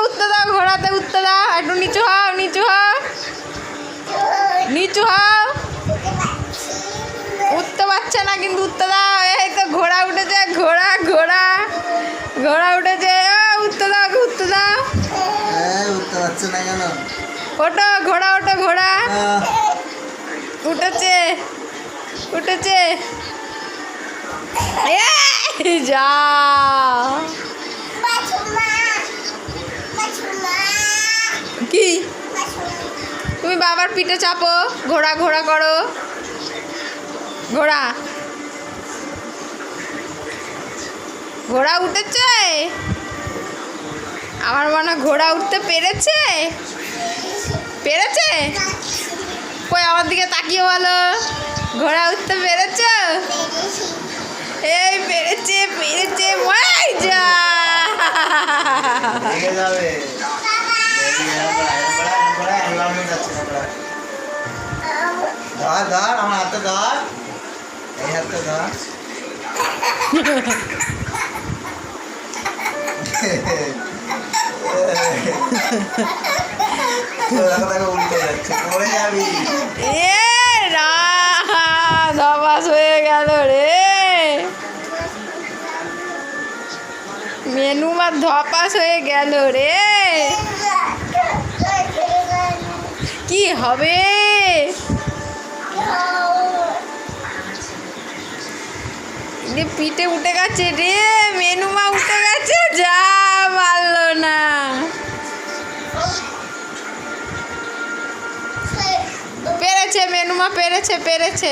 উঠতে দাও, ঘোড়াতে উঠতে দাও। একটু নিচু হও, নিচু হও, নিচু হও। উঠতে পারছে না কিন্তু উঠতে দাও। এই তো ঘোড়া উঠেছে, ঘোড়া ঘোড়া ঘোড়া উঠেছে। উঠতে দাও, উঠতে দাও। উঠতে পারছে না কেন? ওটো ঘোড়া, ওটো ঘোড়া। উঠেছে, উঠেছে। যা কি তুমি বাবার পিঠে চাপো, ঘোড়া ঘোড়া করো। ঘোড়া ঘোড়া উঠেছে। আমার মনে হয় ঘোড়া উঠতে পেরেছে, পেরেছে। কই আমার দিকে তাকিয়ে বলো, ঘোড়া উঠতে পেরেছ? এই পেরেছে, পেরেছে। ওই যা ধর আমার হাতে ধর, এই হাতে ধর। উল্টে যাচ্ছে, পড়ে যাবি। ধপাস হয়ে গেল রে। মেনুমা ধপাস হয়ে গেল রে। কি হবে? পিঠে উঠে গেছে রে, মেনুমা উঠে গেছে। যা পারলো না। পেরেছে মেনুমা, পেরেছে, পেরেছে।